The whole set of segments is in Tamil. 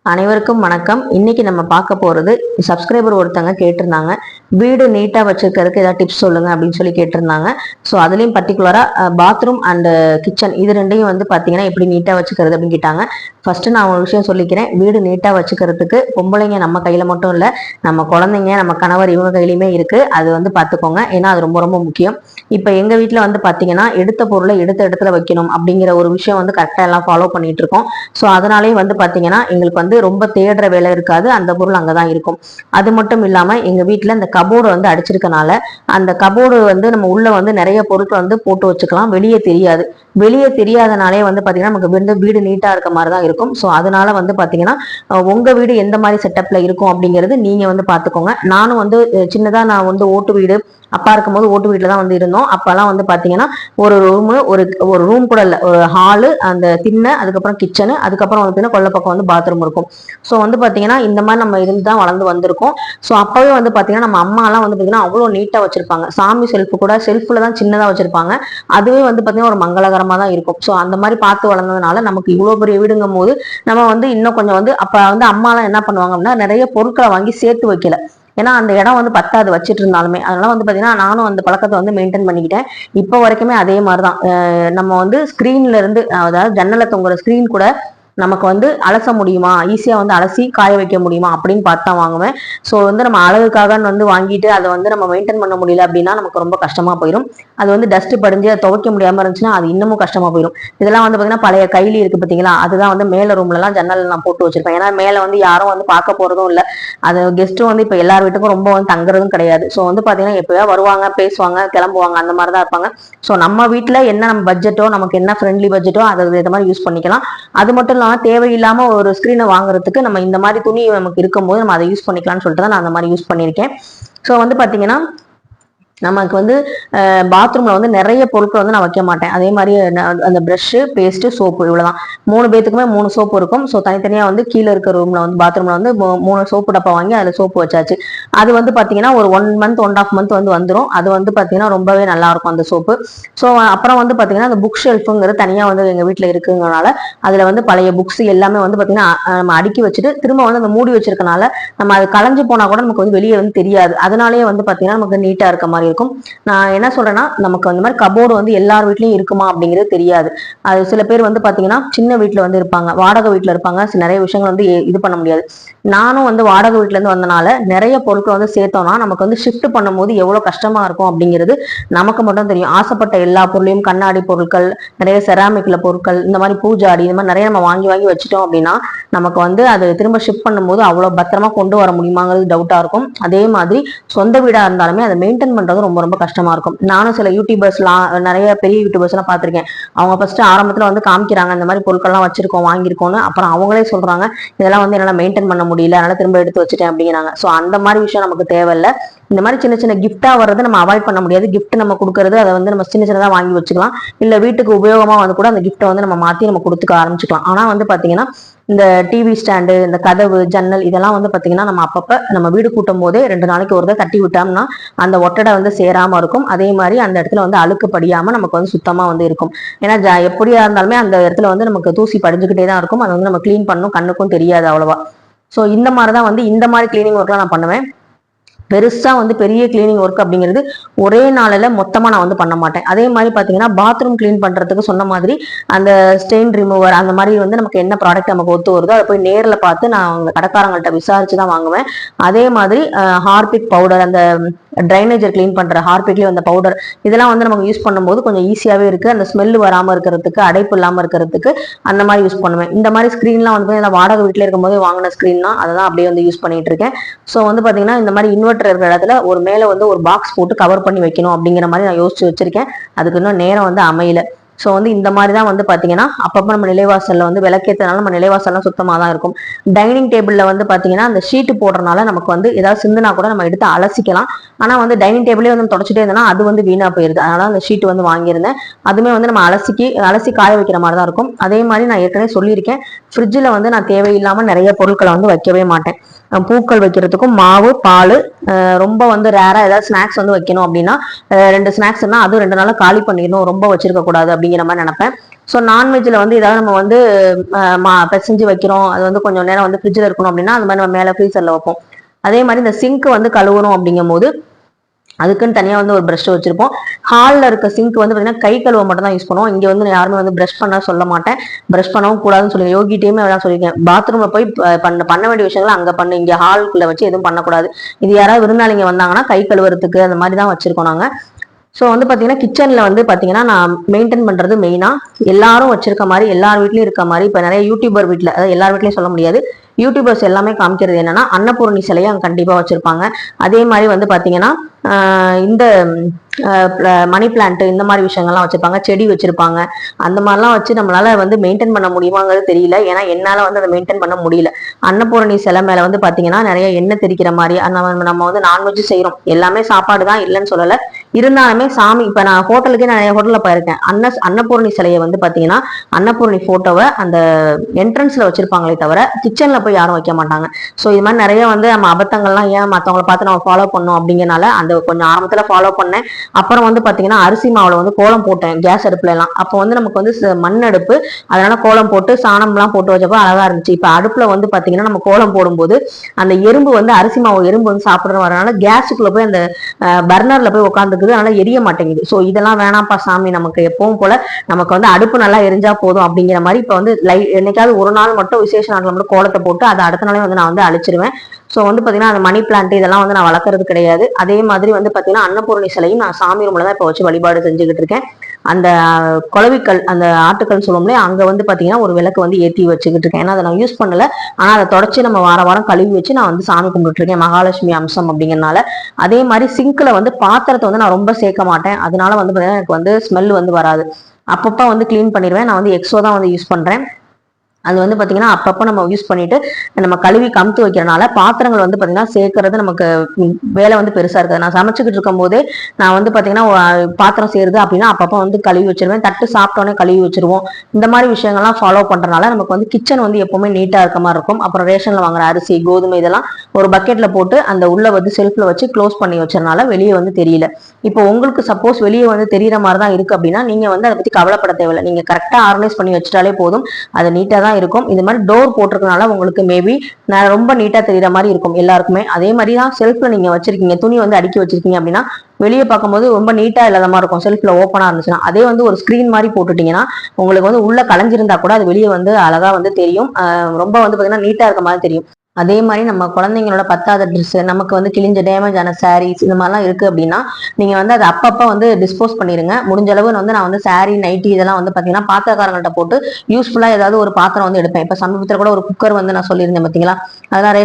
அனைவருக்கும் வணக்கம். இன்னைக்கு நம்ம பார்க்க போறது, சப்ஸ்கிரைபர் ஒருத்தங்க கேட்டிருந்தாங்க, வீடு நீட்டா வச்சிருக்கிறதுக்கு ஏதாவது டிப்ஸ் சொல்லுங்க அப்படின்னு சொல்லி கேட்டிருந்தாங்க. ஸோ அதுலயும் பர்டிகுலரா பாத்ரூம் அண்ட் கிச்சன் இது ரெண்டையும் வந்து பாத்தீங்கன்னா எப்படி நீட்டா வச்சுக்கிறது அப்படின்னு கேட்டாங்க. ஃபர்ஸ்ட் நான் ஒரு விஷயம் சொல்லிக்கிறேன். வீடு நீட்டா வச்சுக்கிறதுக்கு பொம்பளைங்க நம்ம கையில மட்டும் இல்ல, நம்ம குழந்தைங்க, நம்ம கணவர் இவங்க கையிலுமே இருக்கு. அது வந்து பாத்துக்கோங்க, ஏன்னா அது ரொம்ப ரொம்ப முக்கியம். இப்ப எங்க வீட்டுல வந்து பாத்தீங்கன்னா எடுத்த பொருளை எடுத்த இடத்துல வைக்கணும் அப்படிங்கிற ஒரு விஷயம் வந்து கரெக்டா எல்லாம் ஃபாலோ பண்ணிட்டு இருக்கோம். ஸோ அதனாலேயே வந்து பாத்தீங்கன்னா எங்களுக்கு வந்து ரொம்ப தேடுற வேலை இருக்காது, அந்த பொருள் அங்கதான் இருக்கும். அது மட்டும் இல்லாம எங்க வீட்டுல இந்த கபோர்டு வந்து அடிச்சிருக்கனால அந்த கபோர்டு வந்து நம்ம உள்ள வந்து நிறைய பொருட்கள் வந்து போட்டு வச்சுக்கலாம், வெளியே தெரியாது. வெளியே தெரியாதனாலே வந்து பாத்தீங்கன்னா நமக்கு வந்து வீடு நீட்டா இருக்க மாதிரி தான் இருக்கும். ஸோ அதனால வந்து பாத்தீங்கன்னா உங்க வீடு எந்த மாதிரி செட்டப்ல இருக்கும் அப்படிங்கிறது நீங்க வந்து பாத்துக்கோங்க. நானும் வந்து சின்னதா நான் வந்து ஓட்டு வீடு, அப்பா இருக்கும்போது ஓட்டு வீட்டுல தான் வந்து இருந்தோம். அப்பெல்லாம் வந்து பாத்தீங்கன்னா ஒரு ரூமு, ஒரு ஒரு ரூம் கூட இல்ல, ஒரு ஹாலு, அந்த திண்ணை, அதுக்கப்புறம் கிச்சனு, அதுக்கப்புறம் வந்து கொல்லை பக்கம் வந்து பாத்ரூம் இருக்கும். ஸோ வந்து பாத்தீங்கன்னா இந்த மாதிரி நம்ம இருந்து தான் வளர்ந்து வந்திருக்கோம். ஸோ அப்பவே வந்து பாத்தீங்கன்னா நம்ம அம்மா எல்லாம் வந்து பாத்தீங்கன்னா அவ்வளவு நீட்டா வச்சிருப்பாங்க. சாமி செல்ஃப் கூட செல்ஃப்ல தான் சின்னதா வச்சிருப்பாங்க. அதுவே வந்து பாத்தீங்கன்னா ஒரு மங்களகரமா தான் இருக்கும். ஸோ அந்த மாதிரி பார்த்து வளர்ந்ததுனால நமக்கு இவ்வளவு பெரிய வீடுங்கும் போது நம்ம வந்து இன்னும் கொஞ்சம் வந்து அப்ப வந்து அம்மா எல்லாம் என்ன பண்ணுவாங்க அப்படின்னா நிறைய பொருட்களை வாங்கி சேர்த்து வைக்கல. ஏன்னா அந்த இடம் வந்து பத்தாது வச்சிட்டு இருந்தாலுமே. அதனால வந்து பாத்தீங்கன்னா நானும் அந்த பழக்கத்தை வந்து மெயின்டைன் பண்ணிக்கிட்டேன். இப்போ வரைக்குமே அதே மாதிரிதான். நம்ம வந்து ஸ்கிரீன்ல இருந்து, அதாவது ஜன்னல தொங்குற ஸ்கிரீன் கூட நமக்கு வந்து அலச முடியுமா, ஈஸியா வந்து அலசி காய வைக்க முடியுமா அப்படின்னு பார்த்து தான் வாங்குவேன். ஸோ வந்து நம்ம அழகுக்காக வந்து வாங்கிட்டு அதை வந்து நம்ம மெயின்டைன் பண்ண முடியல அப்படின்னா நமக்கு ரொம்ப கஷ்டமா போயிடும். அது வந்து டஸ்ட் படிஞ்சு அதை துவைக்க முடியாம இருந்துச்சுன்னா அது இன்னமும் கஷ்டமா போயிடும். இதெல்லாம் வந்து பாத்தீங்கன்னா பழைய கைலி இருக்கு பாத்தீங்களா, அதுதான் வந்து மேல ரூம்ல எல்லாம் ஜன்னல் நான் போட்டு வச்சிருப்பேன். ஏன்னா மேல வந்து யாரும் வந்து பார்க்க போறதும் இல்லை. அது கெஸ்ட்டும் வந்து இப்ப எல்லார் வீட்டுக்கும் ரொம்ப வந்து தங்குறதும் கிடையாது. ஸோ வந்து பாத்தீங்கன்னா எப்பயா வருவாங்க, பேசுவாங்க, கிளம்புவாங்க, அந்த மாதிரி தான் இருப்பாங்க. ஸோ நம்ம வீட்டுல என்ன நம்ம பட்ஜெட்டோ, நமக்கு என்ன ஃப்ரெண்ட்லி பட்ஜெட்டோ அதை இந்த மாதிரி யூஸ் பண்ணிக்கலாம். அது மட்டும் இல்லாம தேவையில்லாம ஒரு ஸ்கிரீனை வாங்குறதுக்கு நம்ம இந்த மாதிரி துணி நமக்கு இருக்கும்போது நம்ம அதை யூஸ் பண்ணிக்கலாம்னு சொல்லிட்டு தான் நான் அந்த மாதிரி யூஸ் பண்ணியிருக்கேன். ஸோ வந்து பாத்தீங்கன்னா நமக்கு வந்து பாத்ரூம்ல வந்து நிறைய பொருட்கள் வந்து நான் வைக்க மாட்டேன். அதே மாதிரி அந்த ப்ரஷ், பேஸ்ட், சோப்பு, இவ்வளவுதான். 3 பேத்துக்குமே 3 சோப்பு இருக்கும். ஸோ தனித்தனியா வந்து கீழே இருக்க ரூம்ல வந்து பாத்ரூம்ல வந்து 3 சோப்பு டப்பா வாங்கி அதுல சோப்பு வச்சாச்சு. அது வந்து பாத்தீங்கன்னா ஒரு 1 மந்த் 1.5 மந்த் வந்து வந்துடும். அது வந்து பாத்தீங்கன்னா ரொம்பவே நல்லா இருக்கும் அந்த சோப்பு. ஸோ அப்புறம் வந்து பாத்தீங்கன்னா அந்த புக் ஷெல்ஃபுங்கிறது தனியா வந்து எங்க வீட்டுல இருக்குங்கிறனால அதுல வந்து பழைய புக்ஸ் எல்லாமே வந்து பாத்தீங்கன்னா நம்ம அடுக்கி வச்சுட்டு திரும்ப வந்து அந்த மூடி வச்சிருக்கனால நம்ம அது களைஞ்சு போனா கூட நமக்கு வந்து வெளியே வந்து தெரியாது. அதனாலேயே வந்து பாத்தீங்கன்னா நமக்கு நீட்டா இருக்க மாதிரி இருக்கும். நான் என்ன சொல்றேன்னா நமக்கு அந்த மாதிரி கபோர்டு வந்து எல்லார் வீட்லயும் இருக்குமா அப்படிங்கிறது தெரியாது. அது சில பேர் வந்து பாத்தீங்கன்னா சின்ன வீட்டுல வந்து இருப்பாங்க, வாடகை வீட்டுல இருப்பாங்க, நிறைய விஷயங்கள் வந்து இது பண்ண முடியாது. நானும் வந்து வாடகை வீட்டுல இருந்து வந்தனால நிறைய பொருட்கள் வந்து சேர்த்தோம்னா நமக்கு வந்து ஷிஃப்ட் பண்ணும்போது எவ்வளவு கஷ்டமா இருக்கும் அப்படிங்கிறது நமக்கு மட்டும் தெரியும். ஆசைப்பட்ட எல்லா பொருளையும், கண்ணாடி பொருட்கள், நிறைய செராமிக்ல பொருட்கள், இந்த மாதிரி பூஜாடி, இந்த மாதிரி நிறைய நம்ம வாங்கி வாங்கி வச்சுட்டோம் அப்படின்னா நமக்கு வந்து அது திரும்ப ஷிஃப்ட் பண்ணும்போது அவ்வளவு பத்திரமா கொண்டு வர முடியுமாங்கிறது டவுட்டா இருக்கும். அதே மாதிரி சொந்த வீடா இருந்தாலுமே அதை மெயின்டைன் பண்றது ரொம்ப ரொம்ப கஷ்டமா இருக்கும். நானும் சில யூடியூபர்ஸ்லாம், நிறைய பெரிய யூடியூபர்ஸ் எல்லாம் பார்த்திருக்கேன். அவங்க ஃபர்ஸ்ட் ஆரம்பத்துல வந்து காமிக்கிறாங்க இந்த மாதிரி பொருட்கள்லாம் வச்சிருக்கோம், வாங்கியிருக்கோம்னு. அப்புறம் அவங்களே சொல்றாங்க இதெல்லாம் வந்து என்னால மெயின்டைன் பண்ண முடியல, அதனால திரும்ப எடுத்து வச்சுட்டேன் அப்படிங்கிறாங்க. ஸோ அந்த மாதிரி விஷயம் நமக்கு தேவையில்லை. இந்த மாதிரி சின்ன சின்ன கிஃப்டா வர்றது நம்ம அவாய்ட் பண்ண முடியாது. கிஃப்ட் நம்ம கொடுக்கறது அதை வந்து நம்ம சின்ன சின்னதா வாங்கி வச்சுக்கலாம். இல்ல வீட்டுக்கு உபயோகமா வந்து கூட அந்த கிஃப்ட்டை வந்து நம்ம மாத்தி நம்ம கொடுத்துக்க ஆரம்பிச்சுக்கலாம். ஆனா வந்து பாத்தீங்கன்னா இந்த டிவி ஸ்டாண்டு, இந்த கதவு, ஜன்னல், இதெல்லாம் வந்து பாத்தீங்கன்னா நம்ம அப்பப்ப நம்ம வீடு கூட்டும் போதே 2 நாளைக்கு ஒரு தடவை தட்டி விட்டோம்னா அந்த ஒட்டடை வந்து சேராம இருக்கும். அதே மாதிரி அந்த இடத்துல வந்து அழுக்கு படியாம நமக்கு வந்து சுத்தமா வந்து இருக்கும். ஏன்னா எப்படியா இருந்தாலுமே அந்த இடத்துல வந்து நமக்கு தூசி படிஞ்சுக்கிட்டே தான் இருக்கும். அதை வந்து நம்ம கிளீன் பண்ணணும், கண்ணுக்கும் தெரியாது அவ்வளவா. ஸோ இந்த மாதிரிதான் வந்து இந்த மாதிரி கிளீனிங் ஒர்க்லாம் நான் பண்ணுவேன். பெருசா வந்து பெரிய கிளீனிங் ஒர்க் அப்படிங்கிறது ஒரே நாளில மொத்தமா நான் வந்து பண்ண மாட்டேன். அதே மாதிரி பாத்தீங்கன்னா பாத்ரூம் கிளீன் பண்றதுக்கு சொன்ன மாதிரி அந்த ஸ்டெயின் ரிமூவர், அந்த மாதிரி வந்து நமக்கு என்ன ப்ராடக்ட் நமக்கு ஒத்து வருதோ அதை போய் நேர்ல பார்த்து நான் அவங்க கடைக்காரங்கள்ட்ட விசாரிச்சு தான் வாங்குவேன். அதே மாதிரி ஹார்பிக் பவுடர், அந்த ட்ரைனேஜர் கிளீன் பண்ற ஹார்பிக்லயும் அந்த பவுடர், இதெல்லாம் வந்து நமக்கு யூஸ் பண்ணும்போது கொஞ்சம் ஈஸியாவே இருக்கு. அந்த ஸ்மெல் வராம இருக்கிறதுக்கு, அடைப்பு இல்லாம இருக்கிறதுக்கு அந்த மாதிரி யூஸ் பண்ணுவேன். இந்த மாதிரி ஸ்கிரீன்லாம் வந்து வாடகை வீட்டுல இருக்கும்போது வாங்கின ஸ்கிரீன் தான், அதை தான் அப்படியே வந்து யூஸ் பண்ணிட்டு இருக்கேன். ஸோ வந்து பாத்தீங்கன்னா இந்த மாதிரி இன்வெர்டர் இருக்கிற இடத்துல ஒரு மேல வந்து ஒரு பாக்ஸ் போட்டு கவர் பண்ணி வைக்கணும் அப்படிங்கிற மாதிரி நான் யோசிச்சு வச்சிருக்கேன். அதுக்கு இன்னும் நேரம் வந்து அமையல. ஸோ வந்து இந்த மாதிரி தான் வந்து பாத்தீங்கன்னா அப்பப்போ நம்ம நிலைவாசல்ல வந்து விளக்கேற்றனால நம்ம நிலைவாசல்லாம் சுத்தமாக தான் இருக்கும். டைனிங் டேபிள்ல வந்து பாத்தீங்கன்னா அந்த ஷீட்டு போடுறதுனால நமக்கு வந்து ஏதாவது சிந்துனா கூட நம்ம எடுத்து அலசிக்கலாம். ஆனா வந்து டைனிங் டேபிளே வந்து தொடச்சிட்டே இருந்தோம்னா அது வந்து வீணா போயிருது. அதனால அந்த ஷீட் வந்து வாங்கியிருந்தேன். அதுவுமே வந்து நம்ம அலசி காய வைக்கிற மாதிரி தான் இருக்கும். அதே மாதிரி நான் ஏற்கனவே சொல்லியிருக்கேன், ஃப்ரிட்ஜில் வந்து நான் தேவையில்லாம நிறைய பொருட்களை வந்து வைக்கவே மாட்டேன். பூக்கள் வைக்கிறதுக்கும் மாவு, பால், ரொம்ப வந்து ரேரா ஏதாவது ஸ்நாக்ஸ் வந்து வைக்கணும் அப்படின்னா 2 ஸ்நாக்ஸ்னா அதுவும் 2 நாள் காலி பண்ணிடணும், ரொம்ப வச்சிருக்க கூடாது அப்படிங்கிற மாதிரி நினைப்பேன். ஸோ நான்வெஜ்ல வந்து ஏதாவது நம்ம வந்து பிசைஞ்சு வைக்கிறோம், அது வந்து கொஞ்சம் நேரம் வந்து ஃப்ரிட்ஜில் இருக்கணும் அப்படின்னா அது மாதிரி நம்ம மேலே ஃப்ரீசர்ல வைப்போம். அதே மாதிரி இந்த சிங்க் வந்து கழுவணும் அப்படிங்கும் போது அதுக்குன்னு தனியா வந்து ஒரு ப்ரஷ் வச்சிருப்போம். ஹால்ல இருக்க சிங்க் வந்து பாத்தீங்கன்னா கை கழுவ மட்டும் தான் யூஸ் பண்ணுவோம். இங்க வந்து யாருமே வந்து ப்ரஷ் பண்ண சொல்ல மாட்டேன், ப்ரஷ் பண்ணவும் கூடாதுன்னு சொல்லி யோகிட்டையுமே அதான் சொல்லியிருக்கேன். பாத்ரூம்ல போய் பண்ண வேண்டிய விஷயங்களை அங்க பண்ணு, இங்க ஹால்குள்ள வச்சு எதுவும் பண்ணக்கூடாது. இது யாராவது விருந்தாளிங்க வந்தாங்கன்னா கை கழுவுறதுக்கு அந்த மாதிரி தான் வச்சிருக்கோம் நாங்க. ஸோ வந்து பார்த்தீங்கன்னா கிச்சனில் வந்து பார்த்தீங்கன்னா நான் மெயின்டைன் பண்ணுறது மெயினாக எல்லாரும் வச்சிருக்க மாதிரி எல்லார் வீட்லையும் இருக்க மாதிரி. இப்போ நிறைய யூடியூபர் வீட்டில், அதாவது எல்லார் வீட்லையும் சொல்ல முடியாது, யூடியூபர்ஸ் எல்லாமே காமிக்கிறது என்னன்னா அன்னபூரணி சிலையை அங்கே கண்டிப்பாக வச்சிருப்பாங்க. அதே மாதிரி வந்து பார்த்தீங்கன்னா இந்த மணி பிளான்ட் இந்த மாதிரி விஷயங்கள்லாம் வச்சிருப்பாங்க, செடி வச்சிருப்பாங்க. அந்த மாதிரிலாம் வச்சு நம்மளால வந்து மெயின்டைன் பண்ண முடியுமாங்கிறது தெரியல. ஏன்னா என்னால வந்து அதை மெயின்டைன் பண்ண முடியல. அன்னபூரணி சிலை மேல வந்து பாத்தீங்கன்னா நிறைய எண்ணெய் தெரிக்கிற மாதிரி, நம்ம வந்து நான்வெஜ் செய்யறோம், எல்லாமே சாப்பாடு தான் இல்லைன்னு சொல்லல, இருந்தாலுமே சாமி இப்ப நான் ஹோட்டலுக்கே நிறைய ஹோட்டல்ல போயிருக்கேன். அன்னபூரணி சிலையை வந்து பாத்தீங்கன்னா அன்னபூரணி போட்டோவை அந்த என்ட்ரன்ஸ்ல வச்சிருப்பாங்களே தவிர கிச்சன்ல போய் யாரும் வைக்க மாட்டாங்க. ஸோ இது மாதிரி நிறைய வந்து நம்ம அபத்தங்கள்லாம் ஏன் மற்றவங்களை பார்த்து நம்ம ஃபாலோ பண்ணோம் அப்படிங்கிறனால அந்த கொஞ்சம் ஆரம்பத்துல ஃபாலோ பண்ணேன். அப்புறம் வந்து பாத்தீங்கன்னா அரிசி மாவுல வந்து கோலம் போட்டேன் கேஸ் அடுப்புல எல்லாம். அப்போ வந்து நமக்கு வந்து மண் அடுப்பு, அதனால கோலம் போட்டு சாணம் எல்லாம் போட்டு வச்சப்போ அழகா இருந்துச்சு. இப்ப அடுப்புல வந்து பாத்தீங்கன்னா நம்ம கோலம் போடும்போது அந்த எறும்பு வந்து அரிசி மாவு எறும்பு வந்து சாப்பிடுறது வரனால கேஸுக்குள்ள போய் அந்த பர்னர்ல போய் உட்காந்துக்குது, அதனால எரிய மாட்டேங்குது. ஸோ இதெல்லாம் வேணாம்ப்பா சாமி, நமக்கு எப்பவும் போல நமக்கு வந்து அடுப்பு நல்லா எரிஞ்சா போதும் அப்படிங்கிற மாதிரி இப்ப வந்து என்னைக்காவது ஒரு நாள் மட்டும் விசேஷ நாட்கள் மட்டும் கோலத்தை போட்டு அதை அடுத்த நாளே வந்து நான் வந்து அழிச்சிருவேன். ஸோ வந்து பார்த்தீங்கன்னா அந்த மணி பிளான்ட் இதெல்லாம் வந்து நான் வளர்க்குறது கிடையாது. அதே மாதிரி வந்து பார்த்தீங்கன்னா அன்னபூரணி சிலையும் நான் சாமி ரூம்ல தான் இப்போ வச்சு வழிபாடு செஞ்சுக்கிட்டு இருக்கேன். அந்த குளவிக்கல், அந்த ஆட்டுக்கல் சொல்லுவோம்லே, அங்கே வந்து பார்த்தீங்கன்னா ஒரு விளக்கு வந்து ஏற்றி வச்சுக்கிட்டு இருக்கேன். ஏன்னா அதை நான் யூஸ் பண்ணல, ஆனால் அதை தொடச்சி நம்ம வாரம் கழுவி வச்சு நான் வந்து சாமி கும்பிட்டு இருக்கேன், மகாலட்சுமி அம்சம் அப்படிங்கிறனால. அதே மாதிரி சிங்க்ல வந்து பாத்திரத்தை வந்து நான் ரொம்ப சேர்க்க மாட்டேன், அதனால வந்து பார்த்தீங்கன்னா எனக்கு வந்து ஸ்மெல் வந்து வராது. அப்பப்போ வந்து கிளீன் பண்ணிடுவேன். நான் வந்து எக்ஸோ தான் வந்து யூஸ் பண்றேன். அது வந்து பாத்தீங்கன்னா அப்பப்போ நம்ம யூஸ் பண்ணிட்டு நம்ம கழுவி கமுத்து வைக்கிறனால பாத்திரங்கள் வந்து பாத்தீங்கன்னா சேர்க்கறது நமக்கு வேலை வந்து பெருசா இருக்காது. நான் சமைச்சுக்கிட்டு இருக்கும் போதே நான் வந்து பாத்தீங்கன்னா பாத்திரம் சேருது அப்படின்னா அப்பப்போ வந்து கழுவி வச்சிருவேன். தட்டு சாப்பிட்டோன்னே கழுவி வச்சிருவோம். இந்த மாதிரி விஷயங்கள்லாம் ஃபாலோ பண்றதுனால நமக்கு வந்து கிச்சன் வந்து எப்பவுமே நீட்டா இருக்க மாதிரி இருக்கும். அப்புறம் ரேஷன்ல வாங்குற அரிசி கோதுமை இதெல்லாம் ஒரு பக்கெட்ல போட்டு அந்த உள்ள வந்து செல்ஃப்ல வச்சு க்ளோஸ் பண்ணி வச்சதுனால வெளியே வந்து தெரியல. இப்போ உங்களுக்கு சப்போஸ் வெளியே வந்து தெரியற மாதிரி தான் இருக்கு அப்படின்னா நீங்க வந்து அதை பத்தி கவலைப்பட தேவையில்லை. நீங்க கரெக்டா ஆர்கனைஸ் பண்ணி வச்சுட்டாலே போதும், அது நீட்டா தான் இருக்கும். இந்த மாதிரி டோர் போட்டிருக்கனால உங்களுக்கு மேபி ரொம்ப நீட்டா தெரியற மாதிரி இருக்கும் எல்லாருக்குமே. அதே மாதிரி தான் செல்ஃப்ல நீங்க வச்சிருக்கீங்க, துணி வந்து அடுக்கி வச்சிருக்கீங்க அப்படின்னா வெளியே பார்க்கும்போது ரொம்ப நீட்டா இல்லாத மாதிரி இருக்கும். செல்ஃப்ல ஓப்பனா இருந்துச்சுன்னா அதே வந்து ஒரு ஸ்கிரீன் மாதிரி போட்டுட்டீங்கன்னா உங்களுக்கு வந்து உள்ள கலைஞ்சிருந்தா கூட அது வெளியே வந்து அழகா வந்து தெரியும், ரொம்ப வந்து பாத்தீங்கன்னா நீட்டா இருக்க மாதிரி தெரியும். அதே மாதிரி நம்ம குழந்தைங்களோட பத்தாத ட்ரெஸ், நமக்கு வந்து கிழிஞ்ச டேமேஜ் ஆன சாரீஸ் இந்த மாதிரிலாம் இருக்கு அப்படின்னா நீங்க வந்து அதை அப்பப்போ வந்து டிஸ்போஸ் பண்ணிருங்க. முடிஞ்ச அளவு வந்து நான் வந்து சாரீ நைட்டி இதெல்லாம் வந்து பாத்தீங்கன்னா பாத்திரக்காரங்கள்ட்ட போட்டு யூஸ்ஃபுல்லா ஏதாவது ஒரு பாத்திரம் வந்து எடுப்பேன். இப்ப சமீபத்தில் கூட ஒரு குக்கர் வந்து நான் சொல்லியிருந்தேன் பாத்தீங்களா, அதெல்லாம்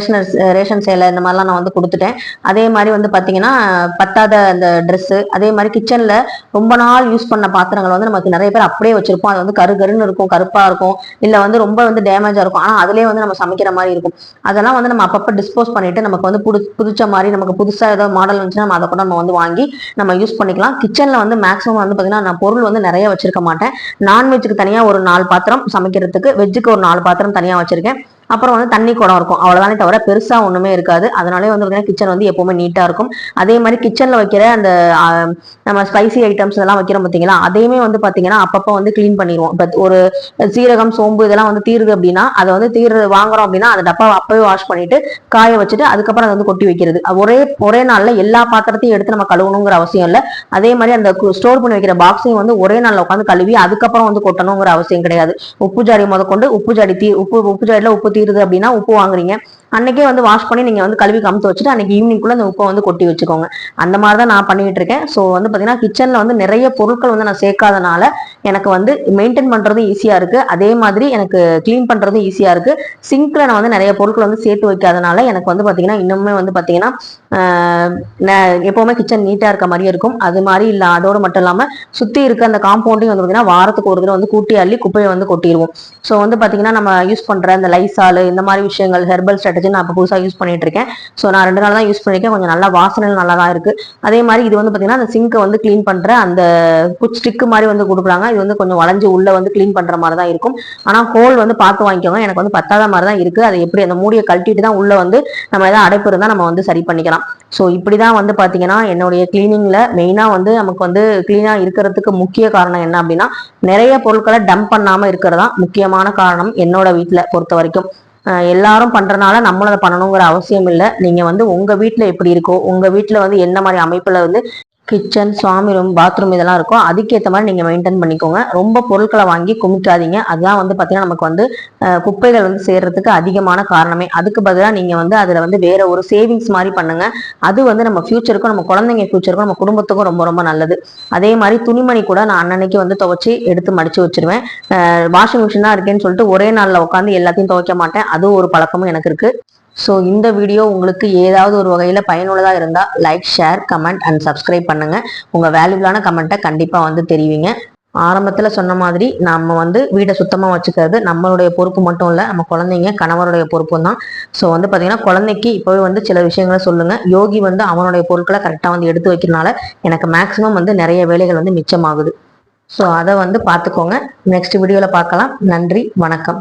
ரேஷன் சேலை இந்த மாதிரிலாம் நான் வந்து கொடுத்துட்டேன். அதே மாதிரி வந்து பாத்தீங்கன்னா பத்தாத அந்த ட்ரெஸ், அதே மாதிரி கிச்சன்ல ரொம்ப நாள் யூஸ் பண்ண பாத்திரங்கள் வந்து நமக்கு நிறைய பேர் அப்படியே வச்சிருப்போம். அது வந்து கருன்னு இருக்கும், கருப்பா இருக்கும், இல்ல வந்து ரொம்ப வந்து டேமேஜா இருக்கும், ஆனா அதுலயே வந்து நம்ம சமைக்கிற மாதிரி இருக்கும். அதெல்லாம் வந்து நம்ம அப்பப்போ டிஸ்போஸ் பண்ணிட்டு நமக்கு வந்து புதுச்ச மாதிரி நமக்கு புதுசா ஏதாவது மாடல் வந்துச்சுன்னா நம்ம அதை கூட நம்ம வந்து வாங்கி நம்ம யூஸ் பண்ணிக்கலாம். கிச்சன்ல வந்து மேக்ஸிமம் வந்து பாத்தீங்கன்னா நான் பொருள் வந்து நிறைய வச்சிருக்க மாட்டேன். நான்வெஜ்ஜுக்கு தனியா ஒரு 4 பாத்திரம், சமைக்கிறதுக்கு வெஜ்ஜுக்கு ஒரு 4 பாத்திரம் தனியா வச்சிருக்கேன். அப்புறம் வந்து தண்ணி குடம் இருக்கும், அவ்வளவுதானே தவிர பெருசா ஒண்ணுமே இருக்காது. அதனாலே வந்து பாத்தீங்கன்னா கிச்சன் வந்து எப்பவுமே நீட்டா இருக்கும். அதே மாதிரி கிச்சன்ல வைக்கிற அந்த நம்ம ஸ்பைசி ஐட்டம்ஸ் இதெல்லாம் வைக்கிறோம் பார்த்தீங்களா, அதையுமே வந்து பாத்தீங்கன்னா அப்பப்போ வந்து கிளீன் பண்ணிடுவோம். இப்போ ஒரு சீரகம் சோம்பு இதெல்லாம் வந்து தீருது அப்படின்னா அதை வந்து வாங்குறோம் அப்படின்னா அந்த டப்பாவை அப்பவே வாஷ் பண்ணிட்டு காய வச்சுட்டு அதுக்கப்புறம் அதை வந்து கொட்டி வைக்கிறது. ஒரே நாள்ல எல்லா பாத்திரத்தையும் எடுத்து நம்ம கழுவணுங்கிற அவசியம் இல்லை. அதே மாதிரி அந்த ஸ்டோர் பண்ணி வைக்கிற பாக்ஸையும் வந்து ஒரே நாள்ல உட்காந்து கழுவி அதுக்கப்புறம் வந்து கொட்டணுங்கிற அவசியம் கிடையாது. உப்பு ஜாடி முதற்கொண்டு உப்பு ஜாடியில உப்பு தீருது அப்படின்னா உப்பு வாங்குறீங்க, அன்னைக்கே வந்து வாஷ் பண்ணி நீங்க வந்து கழுவி கமுத்து வச்சுட்டு அன்னைக்கு ஈவினிங்குள்ள அந்த உப்பை வந்து கொட்டி வச்சுக்கோங்க. அந்த மாதிரி தான் நான் பண்ணிட்டு இருக்கேன். ஸோ வந்து பாத்தீங்கன்னா கிச்சன்ல வந்து நிறைய பொருட்கள் வந்து நான் சேர்க்காதனால எனக்கு வந்து மெயின்டைன் பண்றதும் ஈஸியா இருக்கு, அதே மாதிரி எனக்கு கிளீன் பண்றதும் ஈஸியா இருக்கு. சிங்க்ல நான் வந்து நிறைய பொருட்கள் வந்து சேர்த்து வைக்காதனால எனக்கு வந்து பாத்தீங்கன்னா இன்னுமே வந்து பாத்தீங்கன்னா எப்பவுமே கிச்சன் நீட்டா இருக்க மாதிரியே இருக்கும். அது மாதிரி இல்ல, அதோடு மட்டும் இல்லாம சுத்தி இருக்க அந்த காம்பவுண்டையும் வந்து பாத்தீங்கன்னா வாரத்துக்கு ஒரு தடவை வந்து கூட்டி அள்ளி குப்பையை வந்து கொட்டிடுவோம். ஸோ வந்து பாத்தீங்கன்னா நம்ம யூஸ் பண்ற இந்த லைசால் இந்த மாதிரி விஷயங்கள் ஹெர்பல் ஸ்ட்ராட்டஜி நான் இப்போ புதுசாக யூஸ் பண்ணிட்டு இருக்கேன். ஸோ நான் 2 நாள் தான் யூஸ் பண்ணிருக்கேன், கொஞ்சம் நல்லா வாசனை நல்லா தான் இருக்கு. அதே மாதிரி இது வந்து பாத்தீங்கன்னா அந்த சிங்கை வந்து கிளீன் பண்ற அந்த ஸ்டிக் மாதிரி வந்து கொடுக்குறாங்க. இது வந்து கொஞ்சம் வளைஞ்சு உள்ள வந்து கிளீன் பண்ற மாதிரி தான் இருக்கும். ஆனா ஹோல் வந்து பார்த்து வாங்கிக்கோங்க, எனக்கு வந்து பத்தாத மாதிரி தான் இருக்கு. அது எப்படி அந்த மூடியை கழட்டிட்டு தான் உள்ள வந்து நம்ம ஏதாவது அடைப்பு இருந்தா நம்ம வந்து சரி பண்ணிக்கலாம். ஸோ இப்படிதான் வந்து பாத்தீங்கன்னா என்னுடைய கிளீனிங்ல மெயினா வந்து நமக்கு வந்து கிளீனா இருக்கிறதுக்கு முக்கிய காரணம் என்ன அப்படின்னா நிறைய பொருட்களை டம்ப் பண்ணாம இருக்கிறதா முக்கியமான காரணம் என்னோட வீட்டுல பொறுத்த வரைக்கும். எல்லாரும் பண்றதுனால நம்மளும் அதை பண்ணணுங்கிற அவசியம் இல்லை. நீங்க வந்து உங்க வீட்டுல எப்படி இருக்கோ, உங்க வீட்டுல வந்து என்ன மாதிரி அமைப்புல வந்து கிச்சன், சுவாமி ரூம், பாத்ரூம் இதெல்லாம் இருக்கும், அதுக்கேற்ற மாதிரி நீங்க மெயின்டைன் பண்ணிக்கோங்க. ரொம்ப பொருட்களை வாங்கி குமிக்காதீங்க. அதுதான் வந்து பாத்தீங்கன்னா நமக்கு வந்து குப்பைகள் வந்து சேர்றதுக்கு அதிகமான காரணமே. அதுக்கு பதிலாக நீங்க வந்து அதுல வந்து வேற ஒரு சேவிங்ஸ் மாதிரி பண்ணுங்க. அது வந்து நம்ம ஃபியூச்சருக்கும், நம்ம குழந்தைங்க ஃபியூச்சருக்கும், நம்ம குடும்பத்துக்கும் ரொம்ப ரொம்ப நல்லது. அதே மாதிரி துணிமணி கூட நான் அன்னன்னைக்கு வந்து துவைச்சி எடுத்து மடிச்சு வச்சிருவேன். வாஷிங் மிஷின் தான் இருக்கேன்னு சொல்லிட்டு ஒரே நாள்ல உட்காந்து எல்லாத்தையும் துவைக்க மாட்டேன். அது ஒரு பழக்கமும் எனக்கு இருக்கு. ஸோ இந்த வீடியோ உங்களுக்கு ஏதாவது ஒரு வகையில் பயனுள்ளதாக இருந்தால் like, share, comment and subscribe பண்ணுங்க. உங்கள் வேல்யூபிளான கமெண்ட்டை கண்டிப்பாக வந்து தெரிவிங்க. ஆரம்பத்தில் சொன்ன மாதிரி நம்ம வந்து வீட்டை சுத்தமாக வச்சுக்கிறது நம்மளுடைய பொறுப்பு மட்டும் இல்லை, நம்ம குழந்தைங்க கணவருடைய பொறுப்பும் தான். ஸோ வந்து பார்த்தீங்கன்னா குழந்தைக்கு இப்போவே வந்து சில விஷயங்களை சொல்லுங்க. யோகி வந்து அவனுடைய பொருட்களை கரெக்டாக வந்து எடுத்து வைக்கிறதுனால எனக்கு மேக்ஸிமம் வந்து நிறைய வேலைகள் வந்து மிச்சமாகுது. ஸோ அதை வந்து பார்த்துக்கோங்க. நெக்ஸ்ட் வீடியோவில் பார்க்கலாம். நன்றி, வணக்கம்.